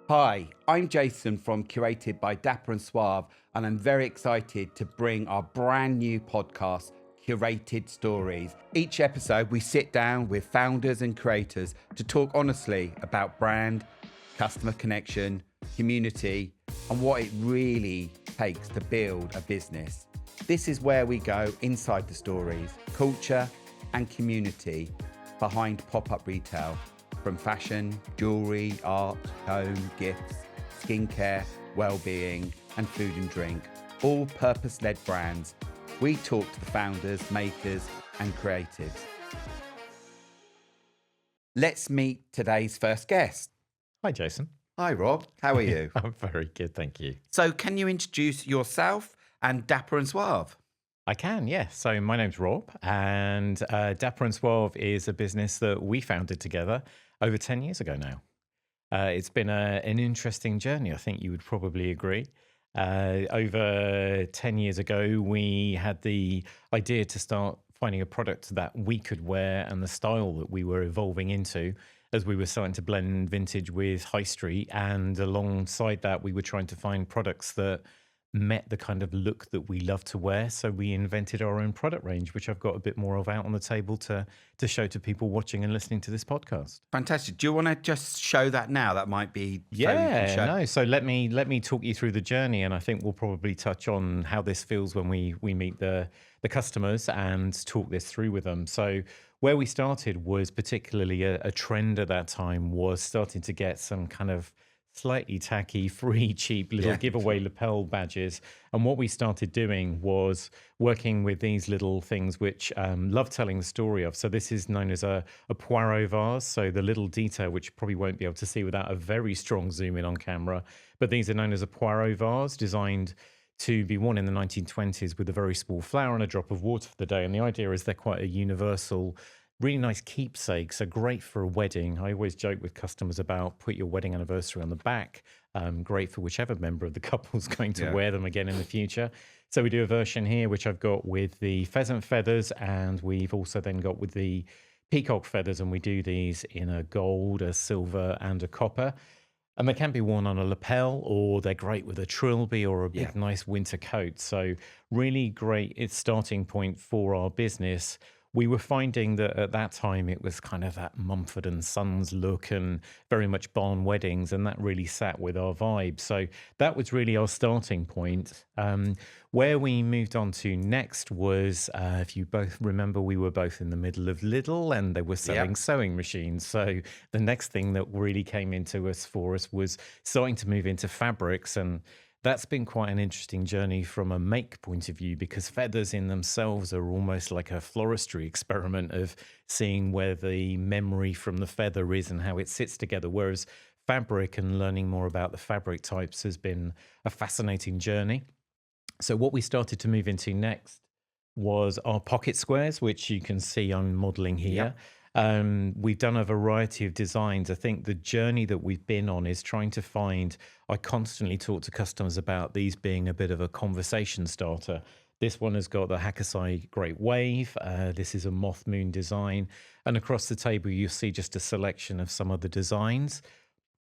Hi, I'm Jason from Curated by Dapper Suave, and I'm very excited to bring our brand new podcast, Curated Stories. Each episode, we sit down with founders and creators to talk honestly about brand, customer connection, community, and what it really takes to build a business. This is where we go inside the stories, culture, and community behind pop-up retail. From fashion, jewellery, art, home, gifts, skincare, well-being, and food and drink, all purpose-led brands. We talk to the founders, makers, and creatives. Let's meet today's first guest. Hi, Jason. Hi, Rob. How are you? I'm very good, thank you. So can you introduce yourself and Dapper Suave? I can, yes. So my name's Rob, and Dapper Suave is a business that we founded together over 10 years ago now. It's been an interesting journey, I think you would probably agree. Over 10 years ago, we had the idea to start finding a product that we could wear and the style that we were evolving into as we were starting to blend vintage with high street. And alongside that, we were trying to find products that met the kind of look that we love to wear. So we invented our own product range, which I've got a bit more of out on the table to show to people watching and listening to this podcast. Fantastic. Do you want to just show that now? That might be... So let me talk you through the journey, and I think we'll probably touch on how this feels when we meet the customers and talk this through with them. So where we started was particularly a trend at that time was starting to get some kind of slightly tacky, free, cheap little giveaway lapel badges. And what we started doing was working with these little things which love telling the story of. So this is known as a Poirot vase. So the little detail, which you probably won't be able to see without a very strong zoom in on camera. But these are known as a Poirot vase, designed to be worn in the 1920s with a very small flower and a drop of water for the day. And the idea is they're quite a universal, really nice keepsakes, are great for a wedding. I always joke with customers about put your wedding anniversary on the back. Great for whichever member of the couple's going to wear them again in the future. So we do a version here, which I've got with the pheasant feathers, and we've also then got with the peacock feathers, and we do these in a gold, a silver, and a copper. And they can be worn on a lapel, or they're great with a trilby or a big, nice winter coat. So really great starting point for our business. We were finding that at that time it was kind of that Mumford and Sons look and very much barn weddings, and that really sat with our vibe. So that was really our starting point. Where we moved on to next was, if you both remember, we were both in the middle of Lidl and they were selling sewing machines. So the next thing that really came into us for us was starting to move into fabrics, and that's been quite an interesting journey from a make point of view, because feathers in themselves are almost like a floristry experiment of seeing where the memory from the feather is and how it sits together. Whereas fabric and learning more about the fabric types has been a fascinating journey. So what we started to move into next was our pocket squares, which you can see I'm modeling here. We've done a variety of designs. I think the journey that we've been on is trying to find, I constantly talk to customers about these being a bit of a conversation starter. This one has got the Hakkasai Great Wave. This is a Moth Moon design. And across the table, you'll see just a selection of some of the designs.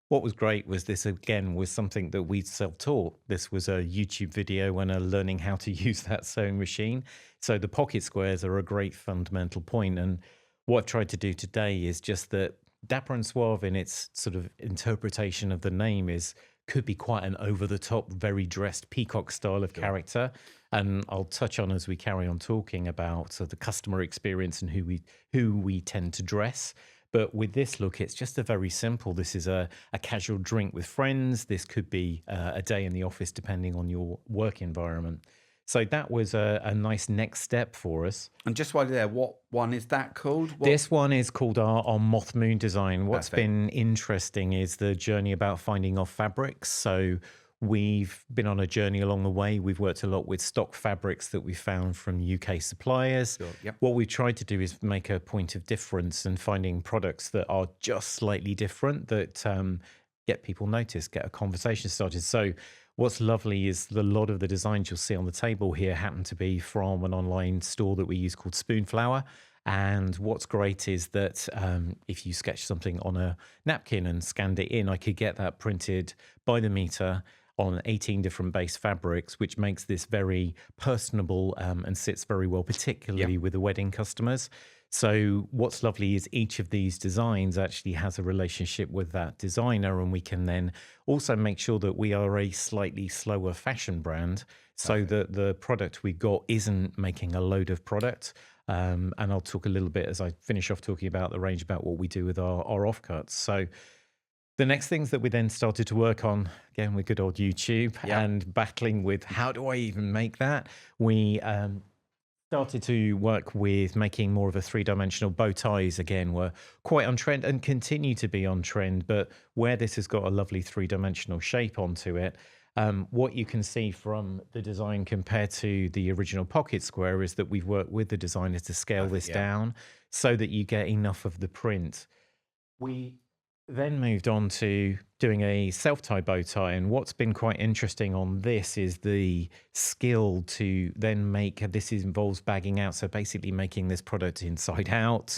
What was great was this, again, was something that we'd self-taught. This was a YouTube video and a learning how to use that sewing machine. So the pocket squares are a great fundamental point. And what I've tried to do today is just that Dapper Suave, in its sort of interpretation of the name, could be quite an over-the-top, very dressed peacock style of character. And I'll touch on as we carry on talking about the customer experience and who we tend to dress. But with this look, it's just a very simple. This is a casual drink with friends. This could be a day in the office, depending on your work environment. So that was a nice next step for us. And just while you're there, what one is that called? This one is called our Moth Moon design. What's been interesting is the journey about finding our fabrics. So we've been on a journey along the way. We've worked a lot with stock fabrics that we found from UK suppliers. What we've tried to do is make a point of difference and finding products that are just slightly different, that get people noticed, get a conversation started. So what's lovely is a lot of the designs you'll see on the table here happen to be from an online store that we use called Spoonflower. And what's great is that if you sketch something on a napkin and scanned it in, I could get that printed by the meter on 18 different base fabrics, which makes this very personable and sits very well, particularly with the wedding customers. So what's lovely is each of these designs actually has a relationship with that designer, and we can then also make sure that we are a slightly slower fashion brand so that the product we got isn't making a load of product. And I'll talk a little bit as I finish off talking about the range, about what we do with our offcuts. So the next things that we then started to work on, again, with good old YouTube and battling with how do I even make that? We started to work with making more of a three-dimensional bow ties. Again, were quite on trend and continue to be on trend, but where this has got a lovely three-dimensional shape onto it, what you can see from the design compared to the original pocket square is that we've worked with the designer to scale this down so that you get enough of the print. We then moved on to doing a self-tie bow tie, and what's been quite interesting on this is the skill to then make, this involves bagging out, so basically making this product inside out,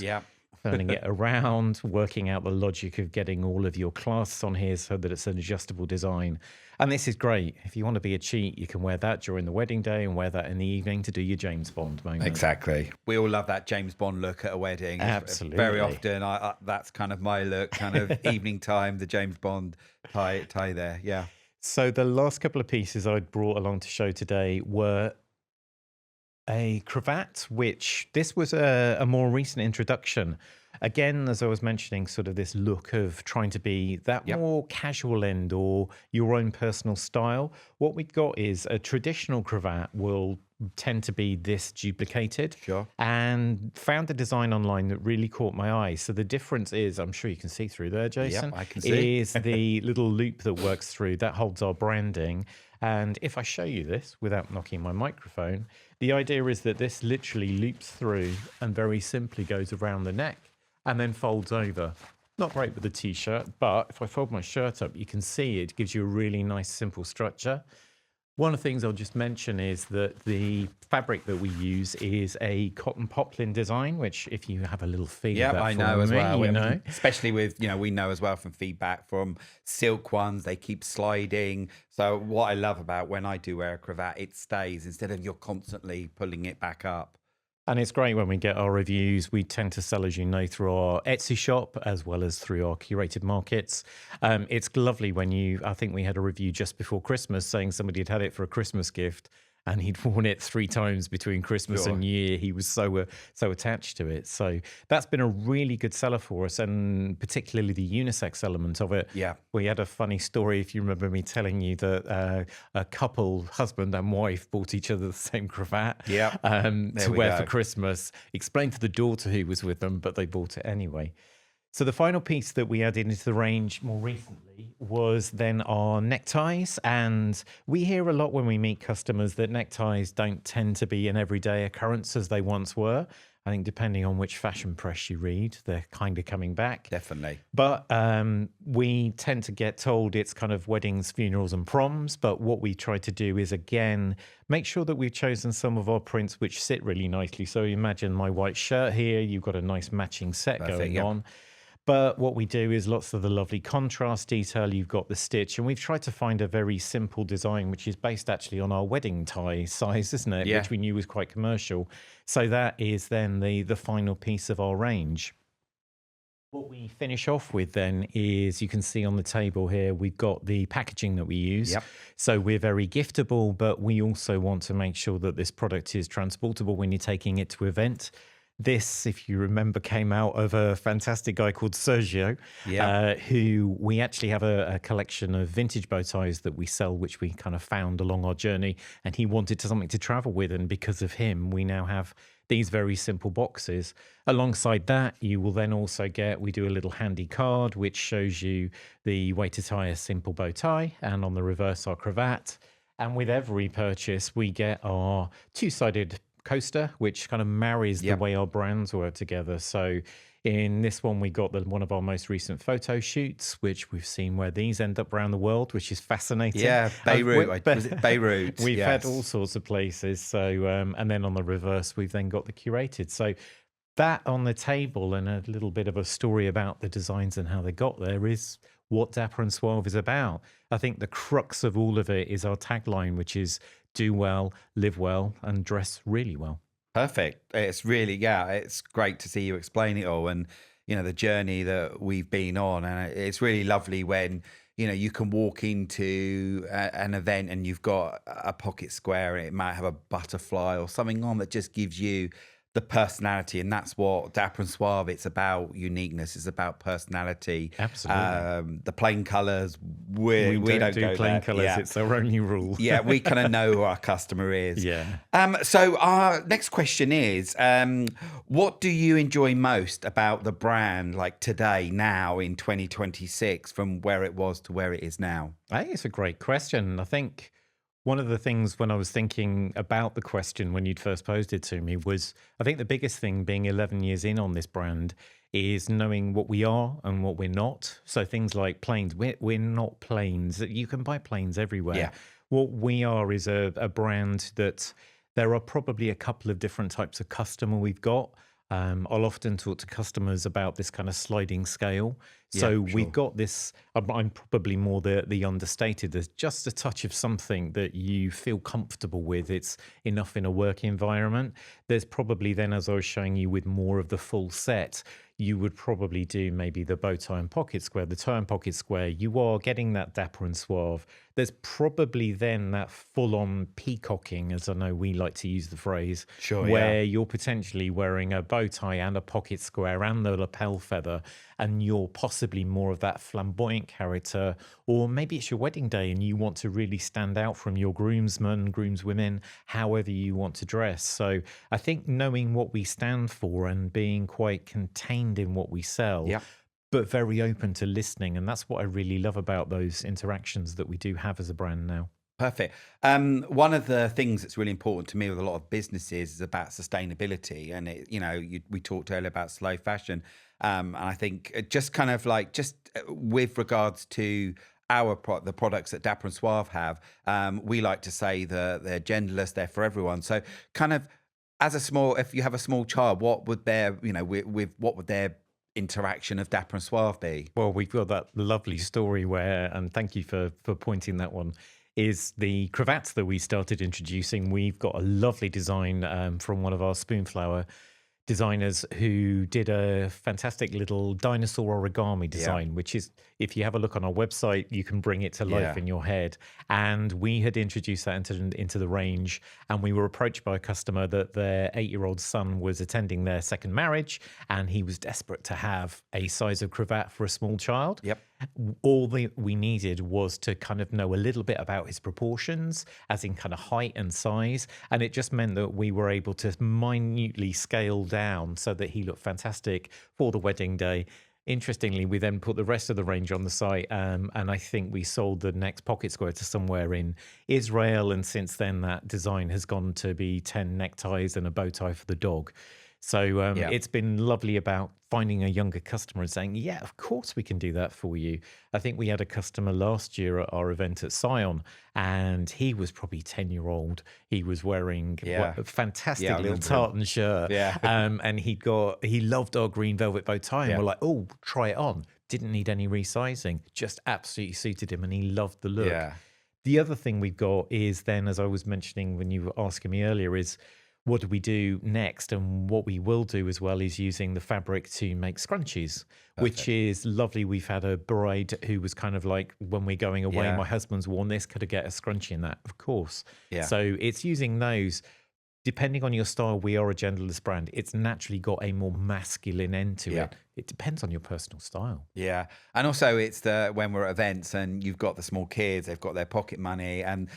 turning it around, working out the logic of getting all of your clasps on here so that it's an adjustable design. And this is great. If you want to be a cheat, you can wear that during the wedding day and wear that in the evening to do your James Bond moment. Exactly. We all love that James Bond look at a wedding. Absolutely. Very often, that's kind of my look, kind of evening time, the James Bond tie there. Yeah. So the last couple of pieces I'd brought along to show today were a cravat, which this was a more recent introduction. Again, as I was mentioning, sort of this look of trying to be that more casual end or your own personal style. What we've got is a traditional cravat will tend to be this duplicated. Sure. And found a design online that really caught my eye. So the difference is, I'm sure you can see through there, Jason. Yep, I can see. Is the little loop that works through, that holds our branding. And if I show you this without knocking my microphone, the idea is that this literally loops through and very simply goes around the neck and then folds over. Not great with the t-shirt, but if I fold my shirt up, you can see it gives you a really nice, simple structure. One of the things I'll just mention is that the fabric that we use is a cotton poplin design, which if you have a little feel of that I know as well. you know. Especially with, we know as well from feedback from silk ones, they keep sliding. So what I love about when I do wear a cravat, it stays instead of you're constantly pulling it back up. And it's great when we get our reviews. We tend to sell, as you know, through our Etsy shop as well as through our curated markets. It's lovely when I think we had a review just before Christmas saying somebody had it for a Christmas gift and he'd worn it 3 times between Christmas and New Year. He was so attached to it. So that's been a really good seller for us, and particularly the unisex element of it. Yeah. We had a funny story, if you remember me telling you that a couple, husband and wife, bought each other the same cravat to wear for Christmas. Explained to the daughter who was with them, but they bought it anyway. So the final piece that we added into the range more recently was then our neckties. And we hear a lot when we meet customers that neckties don't tend to be an everyday occurrence as they once were. I think depending on which fashion press you read, they're kind of coming back. Definitely. But we tend to get told it's kind of weddings, funerals and proms. But what we try to do is, again, make sure that we've chosen some of our prints which sit really nicely. So imagine my white shirt here. You've got a nice matching set going on. But what we do is lots of the lovely contrast detail. You've got the stitch, and we've tried to find a very simple design, which is based actually on our wedding tie size, isn't it? Yeah. Which we knew was quite commercial. So that is then the final piece of our range. What we finish off with then is, you can see on the table here, we've got the packaging that we use. Yep. So we're very giftable, but we also want to make sure that this product is transportable when you're taking it to event. This, if you remember, came out of a fantastic guy called Sergio, who we actually have a collection of vintage bow ties that we sell, which we kind of found along our journey. And he wanted something to travel with. And because of him, we now have these very simple boxes. Alongside that, you will then also we do a little handy card, which shows you the way to tie a simple bow tie, and on the reverse, our cravat. And with every purchase, we get our 2-sided coaster, which kind of marries the way our brands work together. So in this one, we got one of our most recent photo shoots, which we've seen where these end up around the world, which is fascinating. Yeah, Beirut. Was it Beirut? We've had all sorts of places. So, and then on the reverse, we've then got the curated. So That on the table and a little bit of a story about the designs and how they got there is what Dapper and Suave is about. I think the crux of all of it is our tagline, which is do well, live well, and dress really well. Perfect. It's really, yeah, it's great to see you explain it all and, the journey that we've been on. And it's really lovely when, you can walk into an event and you've got a pocket square and it might have a butterfly or something on that just gives you the personality. And that's what Dapper and Suave, it's about uniqueness. It's about personality. Absolutely. The plain colours, we don't do go plain there. colours. Yeah. It's our only rule. Yeah, we kind of know who our customer is. Yeah. So our next question is, what do you enjoy most about the brand, like today, now in 2026, from where it was to where it is now? I think it's a great question. I think one of the things when I was thinking about the question when you'd first posed it to me was, I think the biggest thing being 11 years in on this brand is knowing what we are and what we're not. So things like planes, we're not planes. You can buy planes everywhere. Yeah. What we are is a brand that there are probably a couple of different types of customer we've got. I'll often talk to customers about this kind of sliding scale. So Yeah, we've sure. got this, I'm probably more the understated. There's just a touch of something that you feel comfortable with. It's enough in a work environment. There's probably then, as I was showing you with more of the full set, you would probably do maybe the bow tie and pocket square, the tie and pocket square. You are getting that Dapper and Suave. There's probably then that full-on peacocking, as I know we like to use the phrase, Sure, where you're potentially wearing a bow tie and a pocket square and the lapel feather, and you're possibly more of that flamboyant character, or maybe it's your wedding day and you want to really stand out from your groomsmen, groomswomen, however you want to dress. So I think knowing what we stand for and being quite contained in what we sell, Yeah. but very open to listening. And that's what I really love about those interactions that we do have as a brand now. Perfect. One of the things that's really important to me with a lot of businesses is about sustainability, and we talked earlier about slow fashion, and I think just kind of like with regards to the products that Dapper and Suave have, we like to say that they're genderless, they're for everyone. So, kind of if you have a small child, what would what would their interaction of Dapper and Suave be? Well, we've got that lovely story where, and thank you for pointing that one, is the cravats that we started introducing. We've got a lovely design from one of our spoonflower designers who did a fantastic little dinosaur origami design, which is, if you have a look on our website, you can bring it to life in your head. And we had introduced that into the range, and we were approached by a customer that their 8-year-old son was attending their second marriage, and he was desperate to have a size of cravat for a small child. Yep. All we needed was to kind of know a little bit about his proportions, as in kind of height and size. And it just meant that we were able to minutely scale down so that he looked fantastic for the wedding day. Interestingly, we then put the rest of the range on the site, and I think we sold the next pocket square to somewhere in Israel. And since then, that design has gone to be 10 neckties and a bow tie for the dog. So it's been lovely about finding a younger customer and saying, yeah, of course we can do that for you. I think we had a customer last year at our event at Scion, and he was probably 10-year-old. He was wearing a fantastic little tartan shirt. Yeah. And he loved our green velvet bow tie. And we're like, oh, try it on. Didn't need any resizing. Just absolutely suited him, and he loved the look. Yeah. The other thing we've got is then, as I was mentioning when you were asking me earlier, is what do we do next? And what we will do as well is using the fabric to make scrunchies, which is lovely. We've had a bride who was kind of like, when we're going away, my husband's worn this, could I get a scrunchie in that? Of course. Yeah. So it's using those. Depending on your style, we are a genderless brand. It's naturally got a more masculine end to it. It depends on your personal style. Yeah. And also it's when we're at events and you've got the small kids, they've got their pocket money, and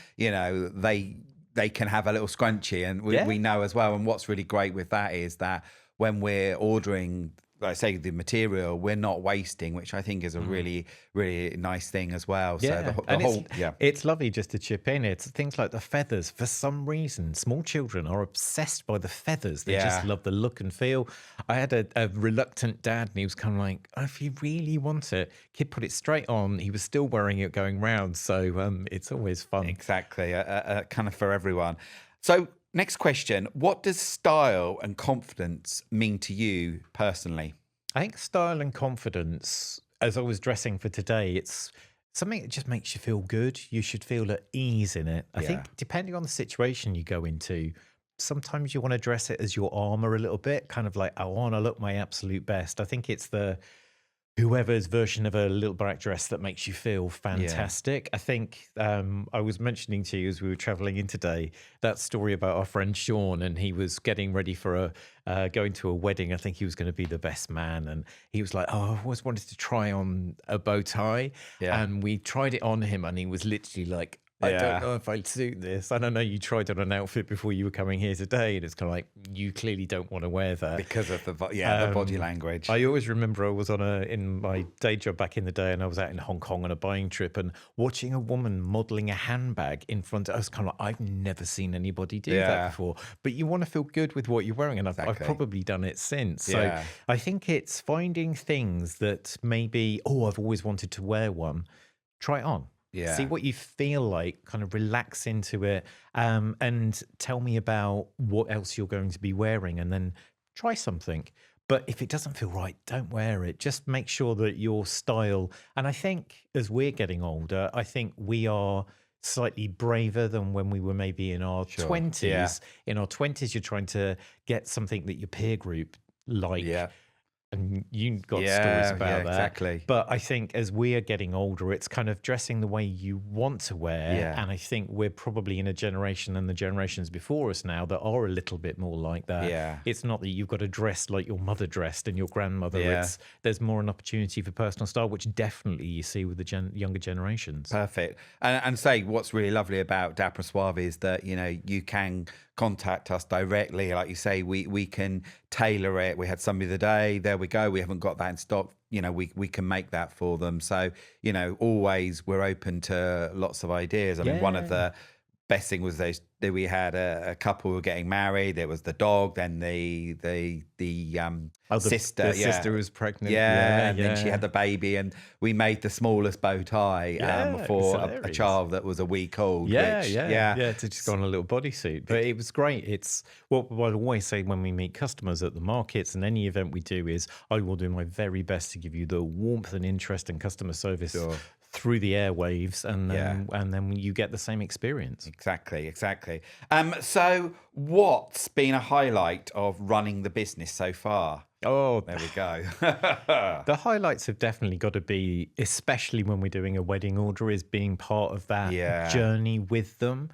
they can have a little scrunchie, and we know as well. And what's really great with that is that when we're ordering, like say, the material, we're not wasting, which I think is a really, really nice thing as well. Yeah. So And it's lovely just to chip in. It's things like the feathers. For some reason, small children are obsessed by the feathers. They just love the look and feel. I had a reluctant dad, and he was kind of like, oh, if you really want it, kid put it straight on. He was still wearing it going round. So it's always fun. Exactly. Kind of for everyone. So Next question. What does style and confidence mean to you personally? I think style and confidence, as I was dressing for today, it's something that just makes you feel good. You should feel at ease in it. I Yeah. think depending on the situation you go into, sometimes you want to dress it as your armor a little bit, kind of like, I want to look my absolute best. I think it's the whoever's version of a little black dress that makes you feel fantastic. I think I was mentioning to you as we were traveling in today that story about our friend Sean, and he was getting ready for going to a wedding. I think he was going to be the best man, and he was like, "Oh, I've always wanted to try on a bow tie," and we tried it on him, and he was literally like, I don't know if I'd suit this. I don't know. You tried on an outfit before you were coming here today, and it's kind of like, you clearly don't want to wear that Because of the body language. I always remember I was in my day job back in the day, and I was out in Hong Kong on a buying trip, and watching a woman modeling a handbag in front. I was kind of like, I've never seen anybody do that before. But you want to feel good with what you're wearing, and I've probably done it since. So I think it's finding things that maybe, I've always wanted to wear one. Try it on. Yeah. See what you feel like, kind of relax into it, and tell me about what else you're going to be wearing, and then try something. But if it doesn't feel right, don't wear it. Just make sure that your style, and I think as we're getting older, I think we are slightly braver than when we were maybe in our 20s. Yeah. In our 20s, you're trying to get something that your peer group like. Yeah. And you got stories about that. Exactly. But I think as we are getting older, it's kind of dressing the way you want to wear. Yeah. And I think we're probably in a generation, and the generations before us now, that are a little bit more like that. Yeah. It's not that you've got to dress like your mother dressed and your grandmother. Yeah. There's more an opportunity for personal style, which definitely you see with the younger generations. Perfect. And say what's really lovely about Dapper Suave is that, you can contact us directly. Like you say, we can tailor it. We had somebody the day, there we go. We haven't got that in stock. We can make that for them. So, always we're open to lots of ideas. I mean, one of the best thing was that we had a couple who were getting married. There was the dog, then the sister. The sister was pregnant. And then she had the baby, and we made the smallest bow tie for a child that was a week old. To just go on a little bodysuit. But it was great. It's what I always say when we meet customers at the markets and any event we do is, I will do my very best to give you the warmth and interest and customer service through the airwaves, and then you get the same experience. Exactly. So what's been a highlight of running the business so far? Oh, there we go. The highlights have definitely got to be, especially when we're doing a wedding order, is being part of that journey with them.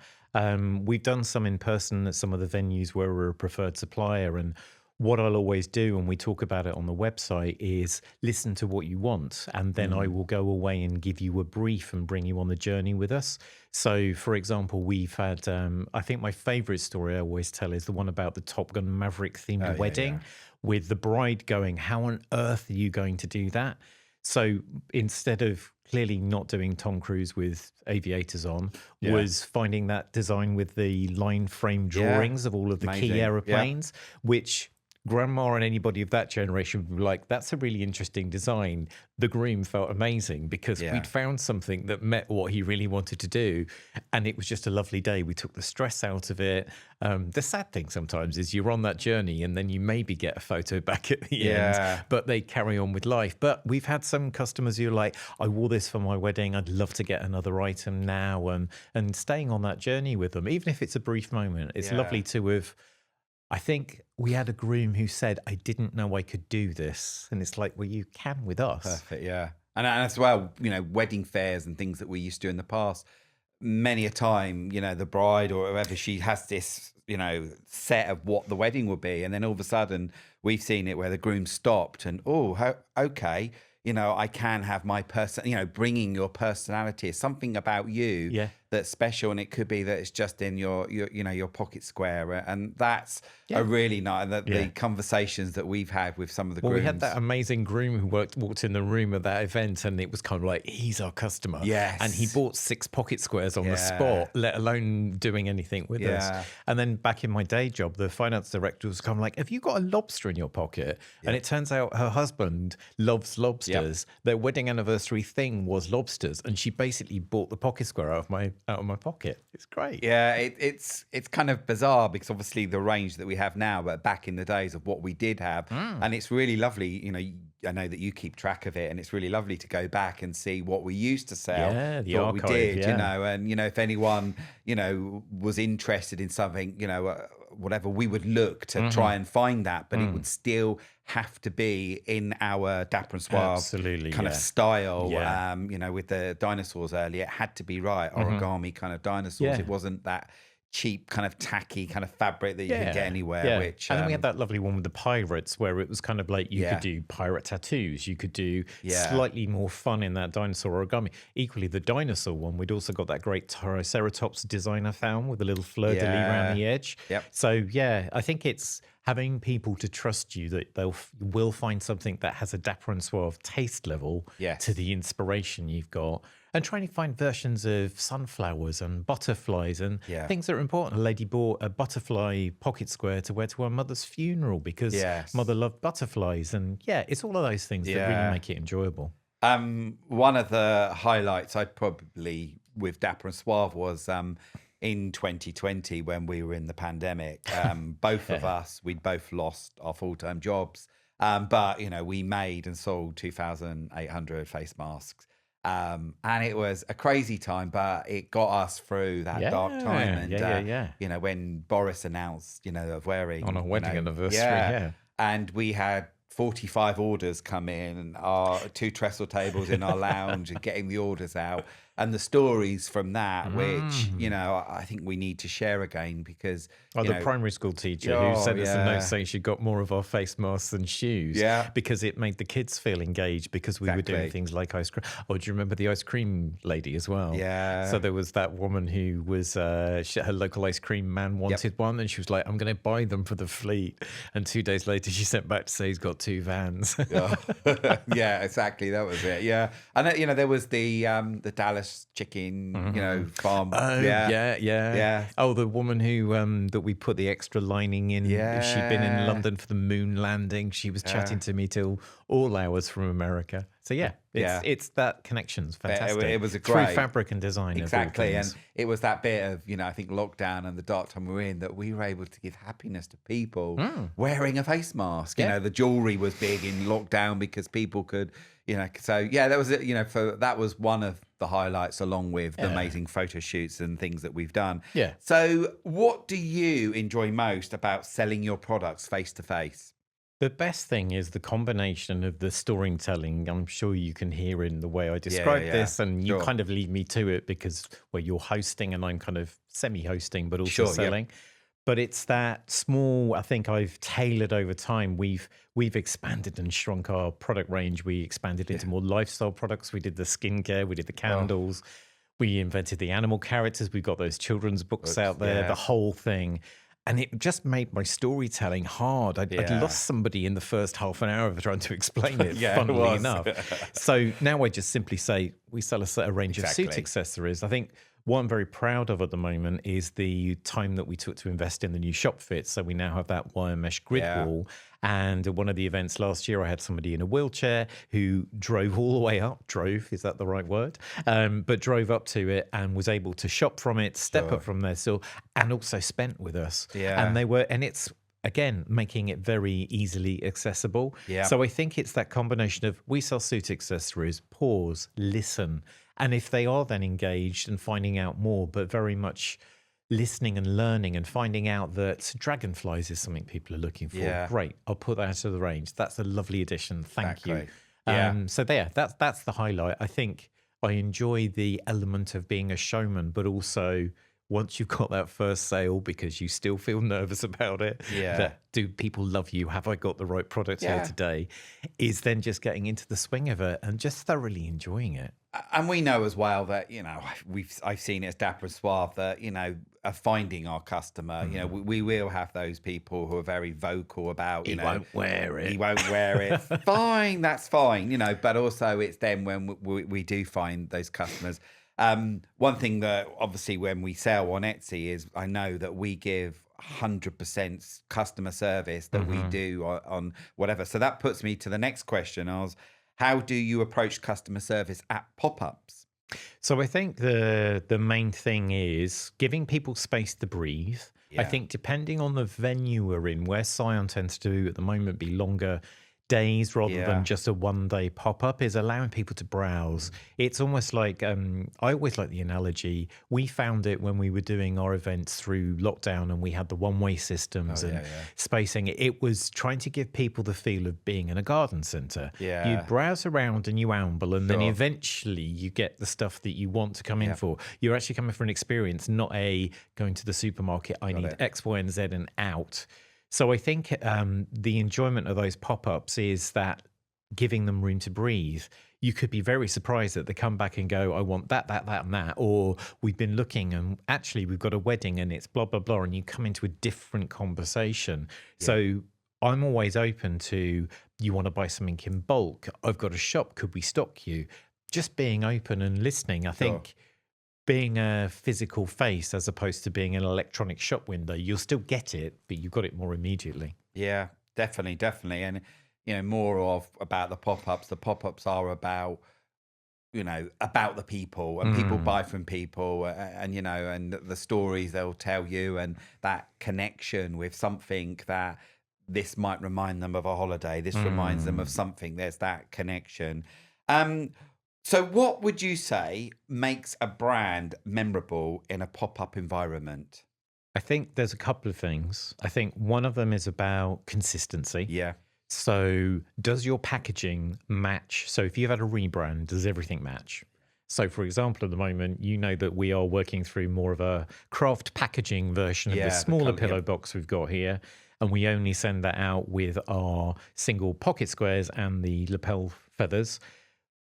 We've done some in person at some of the venues where we're a preferred supplier, and what I'll always do, and we talk about it on the website, is listen to what you want, and then I will go away and give you a brief and bring you on the journey with us. So, for example, we've had, I think my favorite story I always tell is the one about the Top Gun Maverick themed wedding, with the bride going, how on earth are you going to do that? So instead of clearly not doing Tom Cruise with aviators on, was finding that design with the line frame drawings of all of the key aeroplanes, which grandma and anybody of that generation would be like, that's a really interesting design. The groom felt amazing because we'd found something that met what he really wanted to do. And it was just a lovely day. We took the stress out of it. The sad thing sometimes is you're on that journey and then you maybe get a photo back at the end, but they carry on with life. But we've had some customers who are like, I wore this for my wedding. I'd love to get another item now. And staying on that journey with them, even if it's a brief moment, it's lovely to have. I think we had a groom who said, I didn't know I could do this. And it's like, well, you can with us. Perfect, yeah. And as well, wedding fairs and things that we used to do in the past, many a time, the bride or whoever, she has this, set of what the wedding will be. And then all of a sudden, we've seen it where the groom stopped and, okay, I can have my person, bringing your personality, something about you that's special. And it could be that it's just in your pocket square. And that's a really nice, the conversations that we've had with some of the grooms. We had that amazing groom who walked in the room at that event, and it was kind of like, he's our customer. Yes. And he bought 6 pocket squares on the spot, let alone doing anything with us. And then back in my day job, the finance director was kind of like, have you got a lobster in your pocket? And it turns out her husband loves lobsters. Their wedding anniversary thing was lobsters. And she basically bought the pocket square out of my out of my pocket. It's great. Yeah, it's kind of bizarre because obviously the range that we have now, but back in the days of what we did have, and it's really lovely. You know, I know that you keep track of it, and it's really lovely to go back and see what we used to sell, the what archive, we did, yeah. you know, and you know if anyone was interested in something, whatever, we would look to try and find that, but it would still have to be in our Dapper and Suave Absolutely, kind of style. Yeah. With the dinosaurs earlier, it had to be right, origami kind of dinosaurs. It wasn't that cheap kind of tacky kind of fabric that you could get anywhere. Which and then we had that lovely one with the pirates where it was kind of like you could do pirate tattoos, you could do slightly more fun in that dinosaur origami. Equally, the dinosaur one, we'd also got that great Triceratops designer found with a little fleur-de-lis around the edge. So I think it's having people to trust you that will find something that has a Dapper and Suave taste level to the inspiration you've got, and trying to find versions of sunflowers and butterflies and things that are important. A lady bought a butterfly pocket square to wear to her mother's funeral because mother loved butterflies. And it's all of those things that really make it enjoyable. One of the highlights I'd probably with Dapper and Suave was in 2020 when we were in the pandemic. Both of us, we'd both lost our full-time jobs, but we made and sold 2,800 face masks. And it was a crazy time, but it got us through that dark time. And when Boris announced, of wearing on our wedding anniversary, and we had 45 orders come in, our 2 trestle tables in our lounge, and getting the orders out, and the stories from that, which I think we need to share again because the primary school teacher who sent us a note saying she got more of our face masks than shoes, because it made the kids feel engaged because we were doing things like ice cream. Oh, do you remember the ice cream lady as well? So there was that woman who was her local ice cream man wanted one, and she was like, "I'm going to buy them for the fleet." And 2 days later, she sent back to say he's got 2 vans. Exactly. That was it. And there was the Dallas chicken, farm. Oh, the woman who that we put the extra lining in. She'd been in London for the moon landing. She was chatting to me till all hours from America. So it's that connection's fantastic. It was a through great fabric and design. Exactly, and it was that bit of I think lockdown and the dark time we were in that we were able to give happiness to people wearing a face mask. The jewelry was big in lockdown because people could. So that was it. That was one of the highlights, along with the amazing photo shoots and things that we've done. So, what do you enjoy most about selling your products face to face? The best thing is the combination of the storytelling. I'm sure you can hear in the way I describe this, and you kind of lead me to it because you're hosting and I'm kind of semi-hosting, but also selling. But it's that small, I think I've tailored over time. We've expanded and shrunk our product range. We expanded into more lifestyle products. We did the skincare, we did the candles. We invented the animal characters. We've got those children's books out there, the whole thing. And it just made my storytelling hard. I'd lost somebody in the first half an hour of trying to explain it, funnily enough. So now I just simply say, we sell a range of suit accessories. I think what I'm very proud of at the moment is the time that we took to invest in the new shop fit. So we now have that wire mesh grid wall. And at one of the events last year, I had somebody in a wheelchair who drove all the way up. Drove, is that the right word? But drove up to it and was able to shop from it, step up from their store, and also spent with us. And it's, again, making it very easily accessible. So I think it's that combination of we sell suit accessories, pause, listen. And if they are then engaged and finding out more, but very much listening and learning and finding out that dragonflies is something people are looking for. Great, I'll put that into the range. That's a lovely addition. Thank you. So that's the highlight. I think I enjoy the element of being a showman, but also once you've got that first sale, because you still feel nervous about it, that do people love you? Have I got the right product here today? Is then just getting into the swing of it and just thoroughly enjoying it. And we know as well that, I've seen it as Dapper and Suave that, are finding our customer. We will have those people who are very vocal about, he won't wear it. He won't wear it. Fine, that's fine, but also it's then when we do find those customers. One thing that obviously when we sell on Etsy is I know that we give 100% customer service that we do on whatever. So that puts me to the next question. How do you approach customer service at pop-ups? So I think the main thing is giving people space to breathe. I Yeah. think depending on the venue we're in, where Scion tends to at the moment be longer days rather than Yeah. just a 1 day pop up, is allowing people to browse. It's almost like I always like the analogy. We found it when we were doing our events through lockdown and we had the one-way systems Oh, and yeah. spacing. It was trying to give people the feel of being in a garden center. You Yeah. browse around and you amble, and then Sure. eventually you get the stuff that you want to come in Yeah. for. You're actually coming for an experience, not a going to the supermarket. I need it. X, Y, and Z and out. So I think the enjoyment of those pop-ups is that giving them room to breathe. You could be very surprised that they come back and go, I want that, that, that, and that. Or we've been looking and actually we've got a wedding and it's blah, blah, blah. And you come into a different conversation. Yeah. So I'm always open to, you want to buy something in bulk. I've got a shop. Could we stock you? Just being open and listening. I think being a physical face as opposed to being an electronic shop window, you'll still get it, but you've got it more immediately. Yeah, definitely. And, more about the pop-ups. The pop-ups are about, about the people, and people buy from people, and, and the stories they'll tell you, and that connection with something that this might remind them of a holiday. This reminds them of something. There's that connection. So what would you say makes a brand memorable in a pop-up environment? I think there's a couple of things. I think one of them is about consistency. Yeah. So does your packaging match? So if you've had a rebrand, does everything match? So for example, at the moment, you know that we are working through more of a craft packaging version of the smaller pillow box we've got here. And we only send that out with our single pocket squares and the lapel feathers.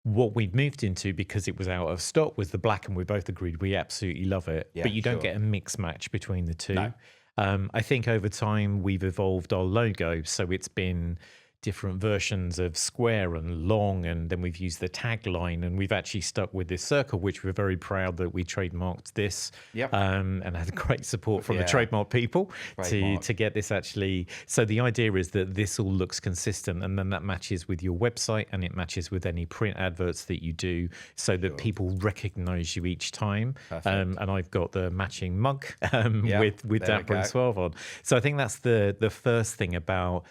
What we've moved into, because it was out of stock, was the black, and we both agreed we absolutely love it. Yeah, but you don't sure. get a mix match between the two. No. I think over time we've evolved our logo, so it's been different versions of square and long, and then we've used the tagline, and we've actually stuck with this circle, which we're very proud that we trademarked this. Yep. And had great support from the trademark people to get this actually. So the idea is that this all looks consistent, and then that matches with your website, and it matches with any print adverts that you do, so that people recognize you each time. And I've got the matching mug with Dapper and Suave on. So I think that's the first thing about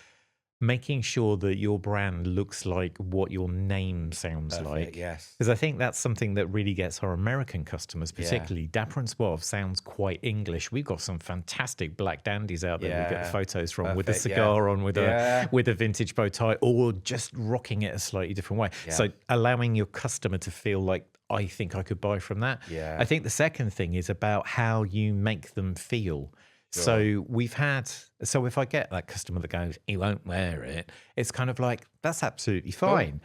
making sure that your brand looks like what your name sounds like. Yes. Because I think that's something that really gets our American customers, particularly. Dapper and Suave sounds quite English. We've got some fantastic black dandies out there we get photos from with a cigar on, with a vintage bow tie, or just rocking it a slightly different way. So allowing your customer to feel like, I think I could buy from that. I think the second thing is about how you make them feel. So so if I get that customer that goes, he won't wear it, it's kind of like, that's absolutely fine.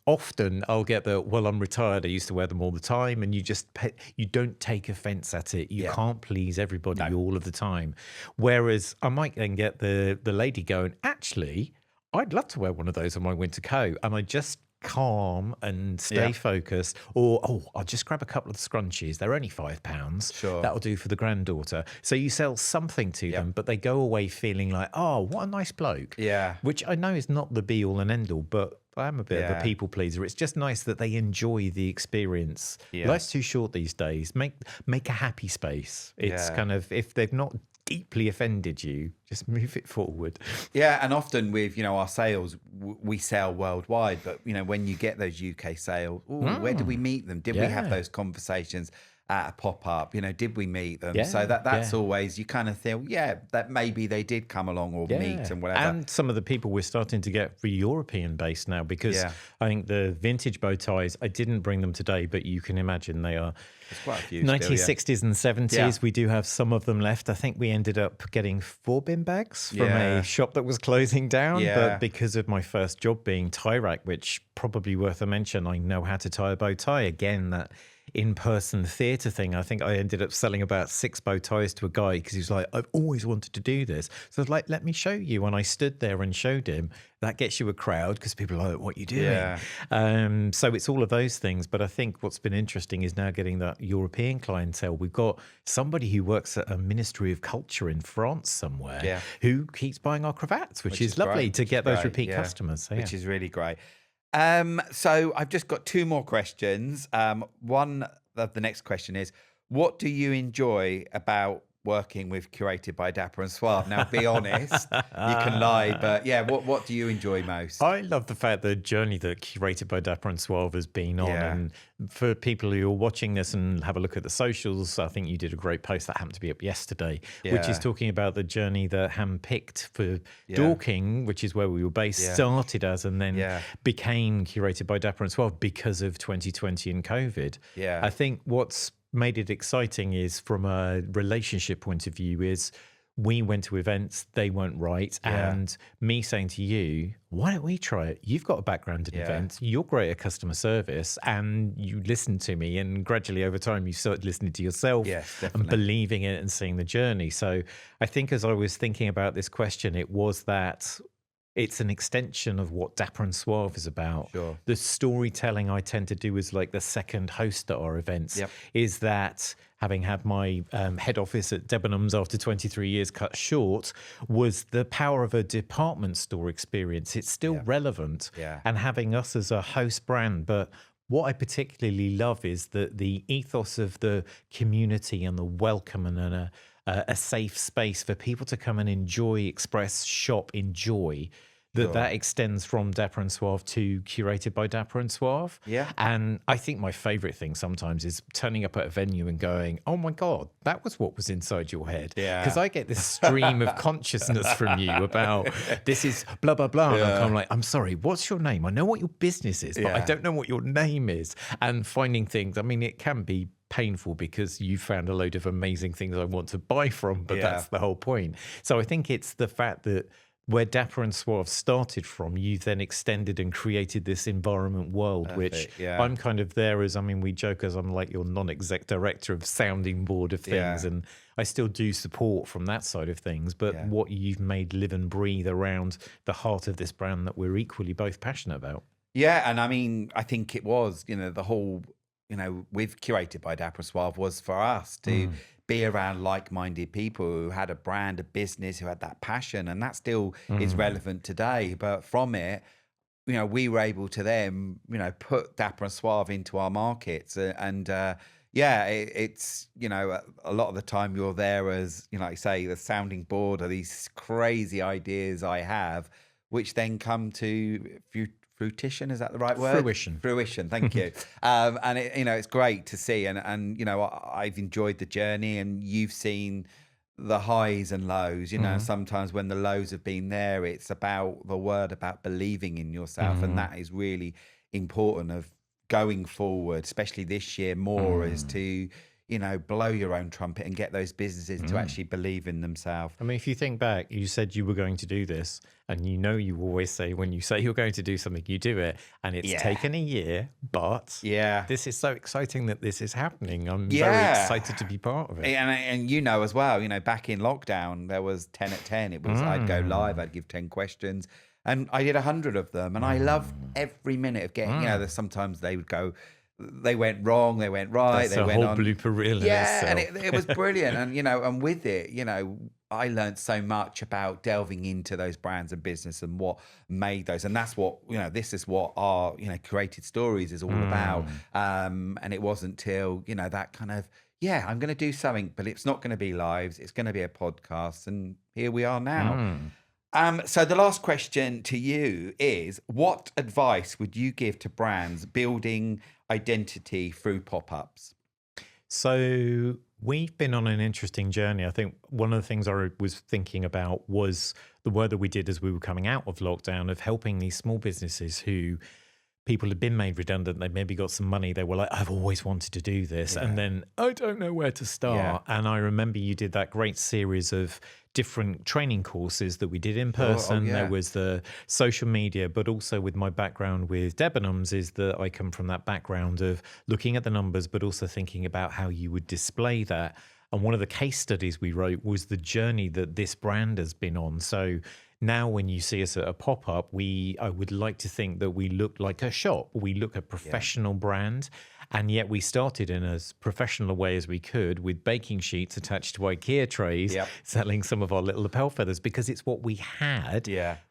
Often I'll get well, I'm retired, I used to wear them all the time, and you don't take offense at it. You can't please everybody all of the time. Whereas I might then get the lady going, actually, I'd love to wear one of those on my winter coat, and I just calm and stay focused, or I'll just grab a couple of the scrunchies, they're only £5, that'll do for the granddaughter. So you sell something to them, but they go away feeling like, oh, what a nice bloke, which I know is not the be all and end all, but I am a bit of a people pleaser. It's just nice that they enjoy the experience. Life's too short these days. Make a happy space. It's kind of, if they've not deeply offended you, just move it forward. And often with our sales, we sell worldwide, but when you get those UK sales, where did we meet them? Did we have those conversations at a pop-up? Did we meet them? So that's always, you kind of feel that maybe they did come along or meet and whatever. And some of the people we're starting to get for European based now, because I think the vintage bow ties, I didn't bring them today, but you can imagine they are quite a few 1960s and 70s. We do have some of them left. I think we ended up getting 4 bin bags from a shop that was closing down. But because of my first job being tie rack, which probably worth a mention, I know how to tie a bow tie. Again, that in-person theatre thing, I think I ended up selling about 6 bow ties to a guy because he was like, I've always wanted to do this. So I was like, let me show you. And I stood there and showed him. That gets you a crowd because people are like, what are you doing? So it's all of those things. But I think what's been interesting is now getting that European clientele. We've got somebody who works at a Ministry of Culture in France somewhere who keeps buying our cravats, which is lovely to get those repeat customers. So, which is really great. So I've just got two more questions. One of the next question is, what do you enjoy about working with Curated by Dapper and Suave? Now, be honest, you can lie, but yeah, what do you enjoy most? I love the fact the journey that Curated by Dapper and Suave has been on. Yeah. And for people who are watching this and have a look at the socials, I think you did a great post that happened to be up yesterday, which is Yeah. talking about the journey that handpicked for Yeah. Dorking, which is where we were based, Yeah. started as and then Yeah. became Curated by Dapper and Suave because of 2020 and COVID. Yeah. I think what's made it exciting is from a relationship point of view is we went to events, they weren't right. Yeah. And me saying to you, why don't we try it? You've got a background in Yeah. events, you're great at customer service, and you listened to me. And gradually over time, you started listening to yourself Yes, and definitely. believing it and seeing the journey. So I think as I was thinking about this question, it was that it's an extension of what Dapper and Suave is about. Sure. The storytelling I tend to do as like the second host at our events Yep. is that having had my head office at Debenhams after 23 years cut short was the power of a department store experience. It's still Yeah. relevant Yeah. and having us as a host brand. But what I particularly love is that the ethos of the community and the welcome and a safe space for people to come and enjoy, express, shop, enjoy. Sure. That extends from Dapper and Suave to Curated by Dapper and Suave. Yeah. And I think my favorite thing sometimes is turning up at a venue and going, oh my God, that was what was inside your head. Yeah. Because I get this stream of consciousness from you about this is blah, blah, blah. And I'm like, I'm sorry, what's your name? I know what your business is, but I Yeah. don't know what your name is. And finding things, I mean, it can be painful because you found a load of amazing things I want to buy from, but Yeah. that's the whole point. So I think it's the fact that where Dapper and Suave started from, you then extended and created this environment world, which Perfect, yeah. I'm kind of there as, I mean, we joke as I'm like your non-exec director of sounding board of things. Yeah. And I still do support from that side of things. But Yeah. what you've made live and breathe around the heart of this brand that we're equally both passionate about. Yeah, and I mean, I think it was, the whole, with Curated by Dapper Suave was for us to be around like-minded people who had a brand, a business, who had that passion, and that still is relevant today. But from it, we were able to then, put Dapper and Suave into our markets, it's a lot of the time you're there as like you say, the sounding board of these crazy ideas I have, which then come to fruition, is that the right word? Fruition, thank you. And it's great to see, and I've enjoyed the journey, and you've seen the highs and lows. Sometimes when the lows have been there, it's about the word about believing in yourself, and that is really important of going forward, especially this year more, is to blow your own trumpet and get those businesses to actually believe in themselves. I mean, if you think back, you said you were going to do this, and you always say when you say you're going to do something, you do it, and it's taken a year, but this is so exciting that this is happening. I'm very excited to be part of it. And as well, back in lockdown, there was 10 at 10. It was, I'd go live, I'd give 10 questions, and I did 100 of them, and I love every minute of getting, there's sometimes they would go, they went wrong, they went right, That's they went whole on. blooper reel in and itself. it was brilliant. And, and with it, I learned so much about delving into those brands and business and what made those. And that's what, this is what our, Curated Stories is all about. And it wasn't till, that kind of, I'm going to do something, but it's not going to be lives. It's going to be a podcast. And here we are now. So the last question to you is, what advice would you give to brands building identity through pop-ups? So we've been on an interesting journey. I think one of the things I was thinking about was the work that we did as we were coming out of lockdown of helping these small businesses who people had been made redundant. They maybe got some money. They were like, I've always wanted to do this. And then I don't know where to start. And I remember you did that great series of different training courses that we did in person. There was the social media, but also with my background with Debenhams is that I come from that background of looking at the numbers, but also thinking about how you would display that. And one of the case studies we wrote was the journey that this brand has been on. So now when you see us at a pop-up, I would like to think that we look like a shop. We look a professional brand. And yet we started in as professional a way as we could with baking sheets attached to IKEA trays, selling some of our little lapel feathers because it's what we had.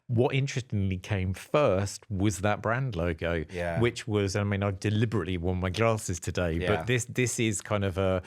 What interestingly came first was that brand logo, which was, I mean, I've deliberately worn my glasses today, but this is kind of a,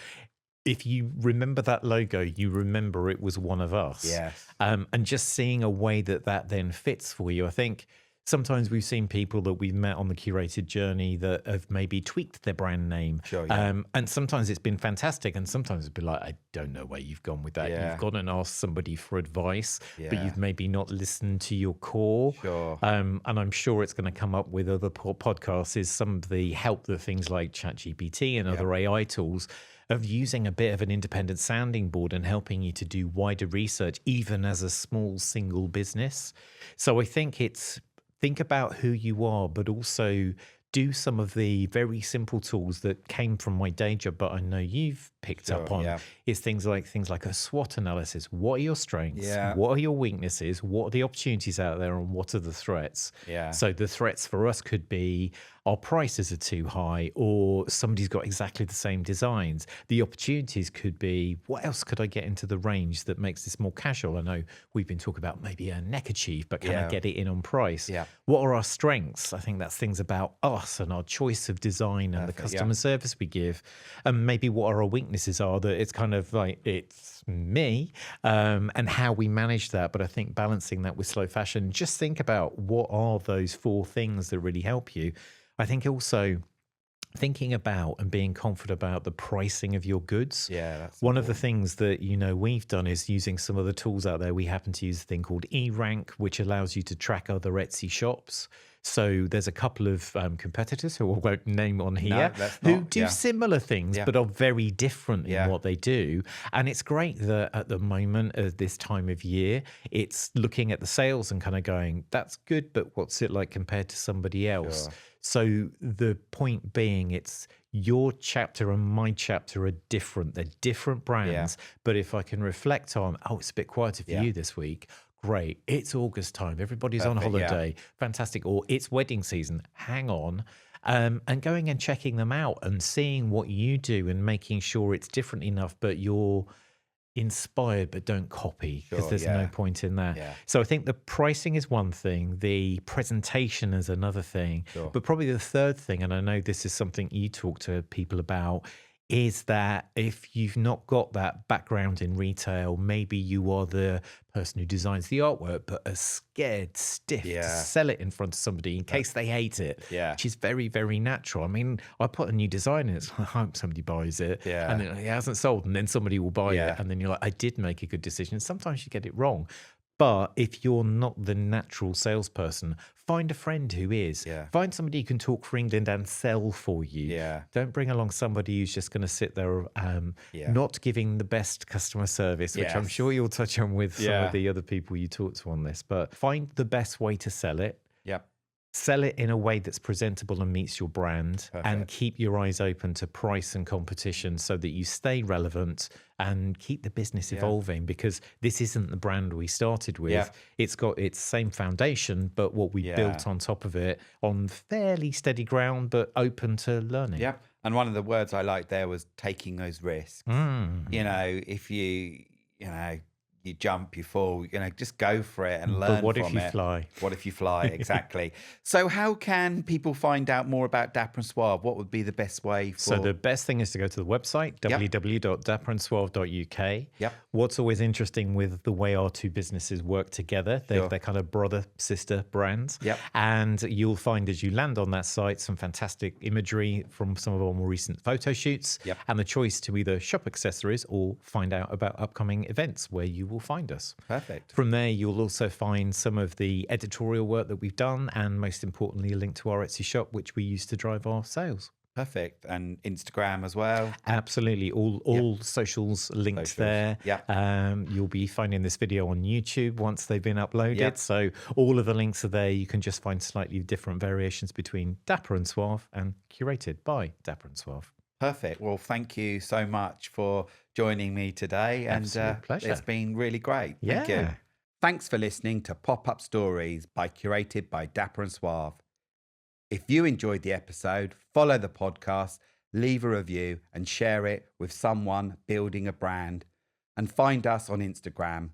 if you remember that logo, you remember it was one of us. And just seeing a way that that then fits for you. I think sometimes we've seen people that we've met on the curated journey that have maybe tweaked their brand name. And sometimes it's been fantastic. And sometimes it's been like, I don't know where you've gone with that. You've gone and asked somebody for advice, but you've maybe not listened to your core. And I'm sure it's going to come up with other podcasts is some of the help that things like ChatGPT and other AI tools of using a bit of an independent sounding board and helping you to do wider research, even as a small single business. So I think it's, think about who you are, but also do some of the very simple tools that came from my day job, but I know you've picked up on, is things like a SWOT analysis. What are your strengths? What are your weaknesses? What are the opportunities out there and what are the threats? So the threats for us could be our prices are too high or somebody's got exactly the same designs. The opportunities could be, what else could I get into the range that makes this more casual? I know we've been talking about maybe a neckerchief, but can I get it in on price? What are our strengths? I think that's things about us and our choice of design and the customer service we give. And maybe what our weaknesses are, that it's kind of like, it's me, and how we manage that. But I think balancing that with slow fashion, just think about what are those 4 things that really help you. I think also thinking about and being confident about the pricing of your goods. That's one of the things that, you know, we've done is using some of the tools out there. We happen to use a thing called eRank, which allows you to track other Etsy shops. So there's a couple of competitors who I won't name on here who do similar things, but are very different in what they do. And it's great that at the moment, at this time of year, it's looking at the sales and kind of going, that's good, but what's it like compared to somebody else? So the point being, it's your chapter and my chapter are different. They're different brands. But if I can reflect on, oh, it's a bit quieter for you this week. Great. It's August time. Everybody's on holiday. Fantastic. Or it's wedding season. Hang on. And going and checking them out and seeing what you do and making sure it's different enough, but you're inspired, but don't copy, because there's no point in that. So I think the pricing is one thing, the presentation is another thing, but probably the third thing, and I know this is something you talk to people about, is that if you've not got that background in retail, maybe you are the person who designs the artwork, but are scared stiff to sell it in front of somebody in case they hate it, which is very, very natural. I mean, I put a new design in, I hope somebody buys it, and then it hasn't sold, and then somebody will buy it, and then you're like, I did make a good decision. Sometimes you get it wrong. But if you're not the natural salesperson, find a friend who is. Find somebody who can talk for England and sell for you. Don't bring along somebody who's just going to sit there not giving the best customer service, which I'm sure you'll touch on with some of the other people you talk to on this. But find the best way to sell it. Sell it in a way that's presentable and meets your brand, and keep your eyes open to price and competition so that you stay relevant and keep the business evolving, because this isn't the brand we started with. It's got its same foundation, but what we built on top of it on fairly steady ground, but open to learning. And one of the words I liked there was taking those risks. You know, if you jump, you fall, just go for it and learn from it. But what if you fly? What if you fly? Exactly. So how can people find out more about Dapper and Suave? What would be the best way for... So the best thing is to go to the website, www.dapperandsuave.uk. What's always interesting with the way our two businesses work together, they're kind of brother, sister brands. And you'll find as you land on that site some fantastic imagery from some of our more recent photo shoots, and the choice to either shop accessories or find out about upcoming events where you will find us. Perfect. From there, you'll also find some of the editorial work that we've done, and most importantly, a link to our Etsy shop, which we use to drive our sales. Perfect. And Instagram as well? Absolutely. All socials linked there. You'll be finding this video on YouTube once they've been uploaded. So all of the links are there. You can just find slightly different variations between Dapper and Suave and Curated by Dapper and Suave. Perfect. Well, thank you so much for joining me today. Absolute pleasure. It's been really great. Thank you. Thanks for listening to Pop-Up Stories Curated by Dapper and Suave. If you enjoyed the episode, follow the podcast, leave a review and share it with someone building a brand. And find us on Instagram